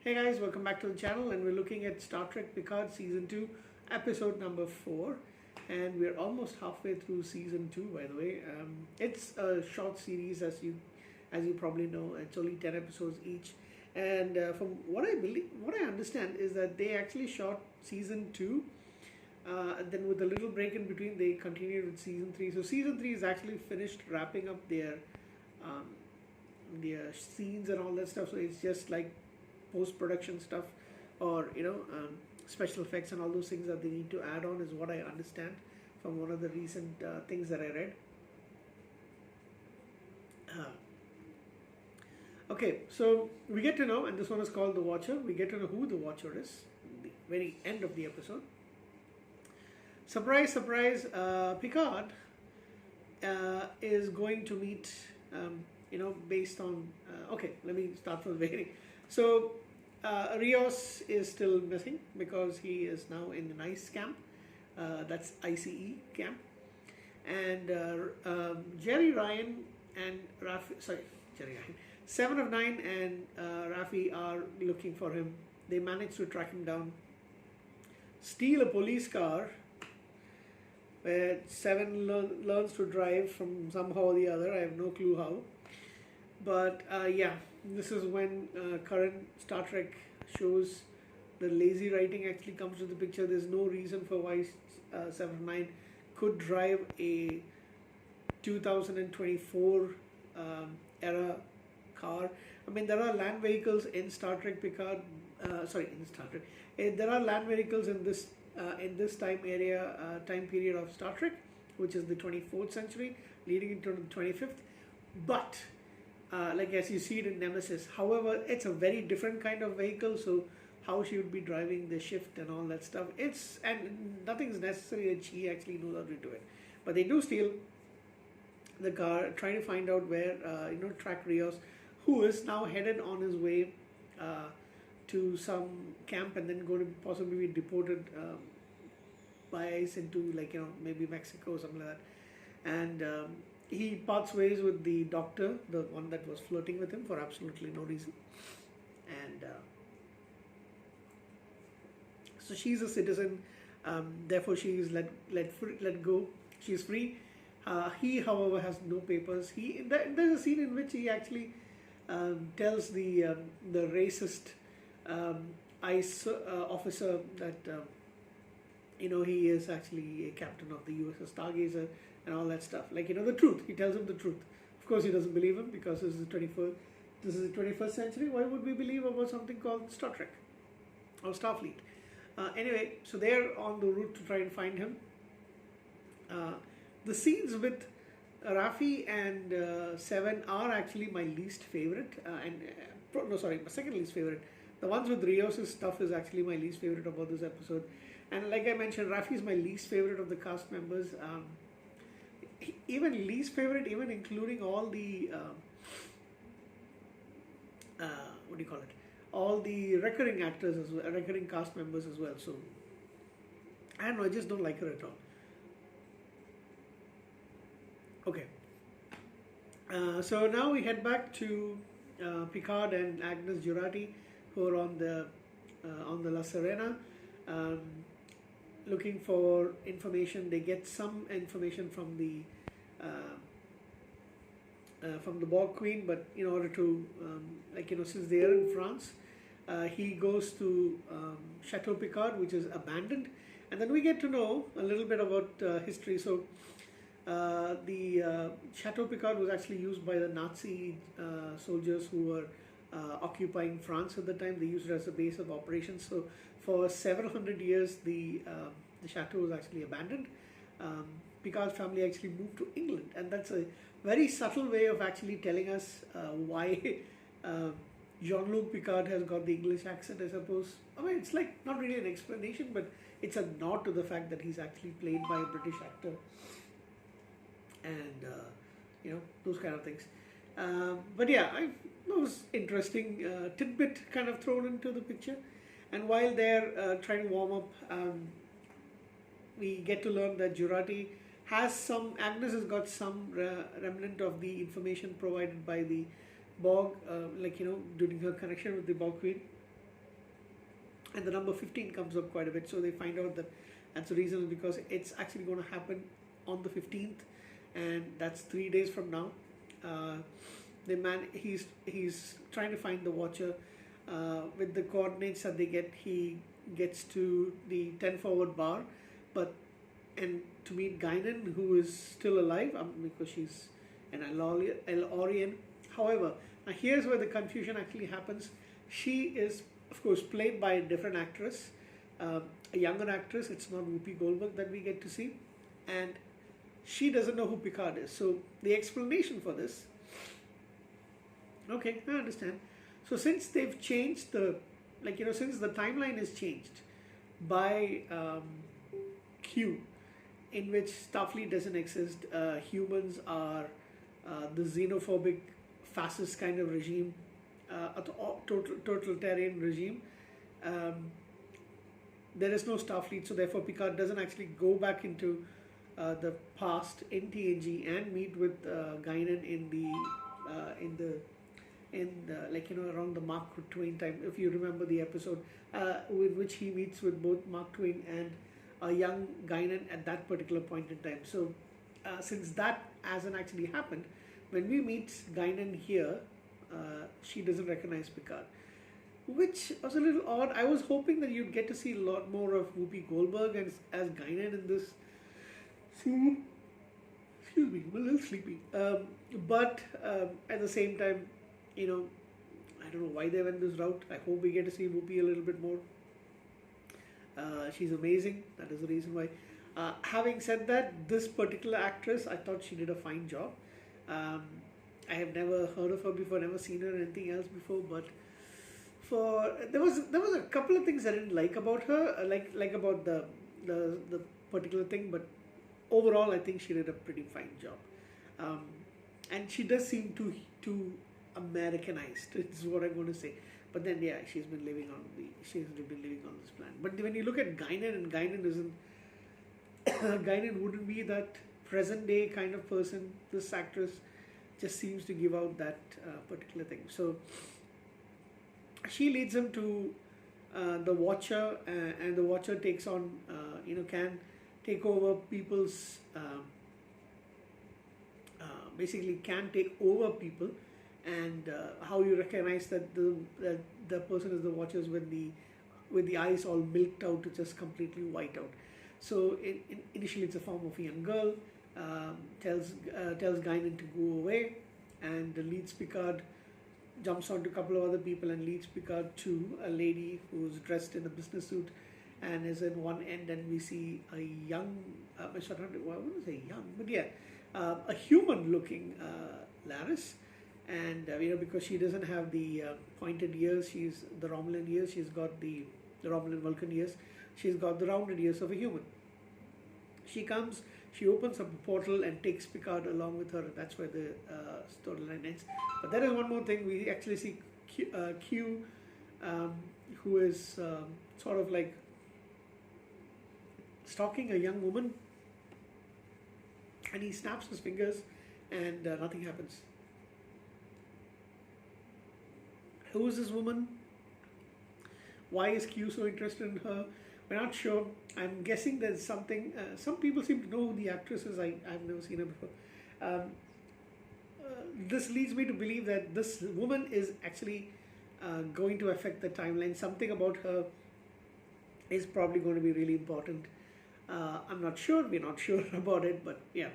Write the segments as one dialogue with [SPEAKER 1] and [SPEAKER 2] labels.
[SPEAKER 1] Hey guys, welcome back to the channel, and we're looking at Star Trek Picard Season 2, Episode number 4. And we're almost halfway through Season 2, by the way. It's a short series, as you probably know. It's only 10 episodes each. And from what I understand is that they actually shot Season 2. Then with a little break in between, they continued with Season 3. So Season 3 is actually finished wrapping up um, their scenes and all that stuff. So it's just like post-production stuff, or special effects and all those things that they need to add on, is what I understand from one of the recent things that I read. Okay, so we get to know, and this one is called The Watcher. We get to know who the Watcher is at the very end of the episode. Surprise, surprise, Picard is going to meet, based on, okay, let me start from the beginning. So, Rios is still missing because he is now in the ICE camp. That's ICE camp. And Jerry Ryan and Jerry Ryan, 7 of 9 and Raffi are looking for him. They manage to track him down, steal a police car, where 7 learns to drive from somehow or the other. I have no clue how. But this is when current Star Trek shows the lazy writing actually comes to the picture. There's no reason for why 7 of 9 could drive a 2024 era car. I mean, there are land vehicles in Star Trek Picard. In Star Trek, there are land vehicles in this time period of Star Trek, which is the 24th century, leading into the 25th. But like as you see it in Nemesis. However, it's a very different kind of vehicle, so how she would be driving the shift and all that stuff, and nothing's necessary that she actually knows how to do it. But they do steal the car, trying to find out where, track Rios, who is now headed on his way to some camp and then going to possibly be deported by ICE into, maybe Mexico or something like that. And he parts ways with the doctor, the one that was flirting with him for absolutely no reason. And so she's a citizen, therefore she is let go. She's free. He, however, has no papers. There's a scene in which he actually tells the racist ICE officer that he is actually a captain of the USS Stargazer and all that stuff. The truth. He tells him the truth. Of course, he doesn't believe him because this is the 21st century. Why would we believe about something called Star Trek or Starfleet? Anyway, so they're on the route to try and find him. The scenes with Raffi and 7 are actually my least favorite. My second least favorite. The ones with Rios' stuff is actually my least favorite about this episode. And like I mentioned, Raffi is my least favorite of the cast members. Even least favorite, even including all the all the recurring actors as well, recurring cast members as well. So I don't know, I just don't like her at all. Okay, so now we head back to Picard and Agnes Jurati, who are on the La Serena, looking for information. They get some information from the Borg Queen, but in order to since they are in France, he goes to Chateau Picard, which is abandoned, and then we get to know a little bit about history. So the Chateau Picard was actually used by the Nazi soldiers who were occupying France at the time. They used it as a base of operations. So for several hundred years, the chateau was actually abandoned. Picard's family actually moved to England, and that's a very subtle way of actually telling us why Jean-Luc Picard has got the English accent, I suppose. I mean, it's like not really an explanation, but it's a nod to the fact that he's actually played by a British actor, and those kind of things. But yeah, it was interesting tidbit kind of thrown into the picture. And while they're trying to warm up, we get to learn that Jurati Agnes has got some remnant of the information provided by the Borg, during her connection with the Borg Queen. and the number 15 comes up quite a bit. So they find out that that's the reason, because it's actually going to happen on the 15th, and that's 3 days from now. Uh, the man he's trying to find the Watcher. With the coordinates that they get, he gets to the 10 forward bar, but and to meet Guinan, who is still alive, because she's an Elorian. However, now here's where the confusion actually happens. She is, of course, played by a different actress, a younger actress. It's not Whoopi Goldberg that we get to see, and she doesn't know who Picard is. So the explanation for this, okay, I understand. So since they've changed since the timeline is changed by Q, in which Starfleet doesn't exist, humans are the xenophobic, fascist kind of regime, a totalitarian regime. There is no Starfleet, so therefore Picard doesn't actually go back into the past in TNG and meet with Guinan around the Mark Twain time. If you remember the episode with which he meets with both Mark Twain and a young Guinan at that particular point in time. So since that hasn't actually happened, when we meet Guinan here, she doesn't recognize Picard, which was a little odd. I was hoping that you'd get to see a lot more of Whoopi Goldberg as Guinan in this scene. Excuse me, I'm a little sleepy. But at the same time, I don't know why they went this route. I hope we get to see Whoopi a little bit more. She's amazing. That is the reason why. Having said that, this particular actress, I thought she did a fine job. I have never heard of her before, never seen her in anything else before. But there was a couple of things I didn't like about her, like about the particular thing. But overall, I think she did a pretty fine job. And she does seem too Americanized. Is what I'm going to say. But then, yeah, she's been living on this planet. But when you look at Guinan, and Guinan isn't Guinan wouldn't be that present day kind of person. This actress just seems to give out that particular thing. So she leads him to the Watcher, and the Watcher takes on, can take over people's, basically can take over people. And how you recognize that the person is the Watchers with the eyes all milked out to just completely white out. So initially it's a form of a young girl, tells Guinan to go away, and leads Picard, jumps onto a couple of other people and leads Picard to a lady who's dressed in a business suit and is in one end, and we see a young, I wouldn't say young, but yeah, a human looking Laris. And because she doesn't have the pointed ears, she's the Romulan ears, she's got the Romulan Vulcan ears, she's got the rounded ears of a human. She comes, she opens up a portal and takes Picard along with her. That's where the storyline ends. But there is one more thing. We actually see Q, who is sort of like stalking a young woman, and he snaps his fingers and nothing happens. Who is this woman? Why is Q so interested in her? We're not sure. I'm guessing there's something. Some people seem to know who the actress is. I've never seen her before. This leads me to believe that this woman is actually going to affect the timeline. Something about her is probably going to be really important. I'm not sure. We're not sure about it, but yeah.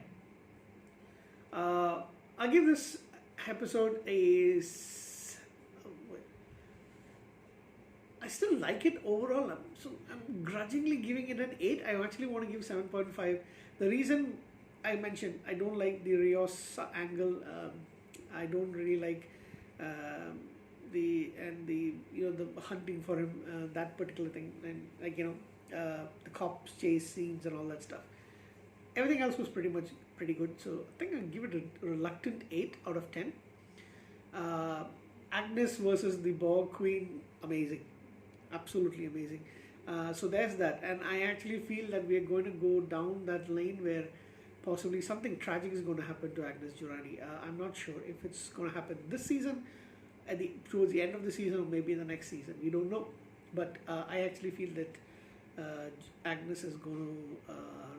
[SPEAKER 1] I'll give this episode I still like it overall. I'm grudgingly giving it an 8. I actually want to give 7.5. The reason I mentioned, I don't like the Rios angle. I don't really like the hunting for him, that particular thing, and the cops chase scenes and all that stuff. Everything else was pretty good. So I think I'll give it a reluctant 8 out of 10. Agnes versus the Borg Queen, amazing. Absolutely amazing. So there's that, and I actually feel that we are going to go down that lane where possibly something tragic is going to happen to Agnes Jurati. I'm not sure if it's going to happen this season, towards the end of the season, or maybe the next season. We don't know. But I actually feel that Agnes is going to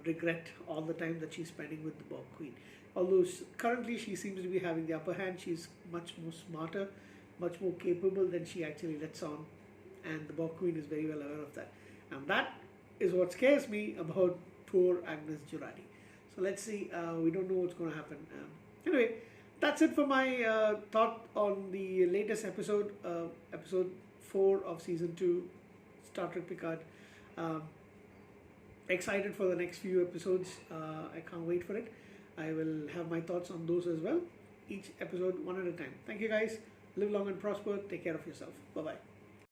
[SPEAKER 1] regret all the time that she's spending with the Borg Queen. Although currently she seems to be having the upper hand, she's much more smarter, much more capable than she actually lets on, and the Borg Queen is very well aware of that. And that is what scares me about poor Agnes Jurati. So let's see. We don't know what's going to happen. Anyway, that's it for my thought on the latest episode, episode 4 of season 2, Star Trek Picard. Excited for the next few episodes. I can't wait for it. I will have my thoughts on those as well. Each episode one at a time. Thank you guys. Live long and prosper. Take care of yourself. Bye bye.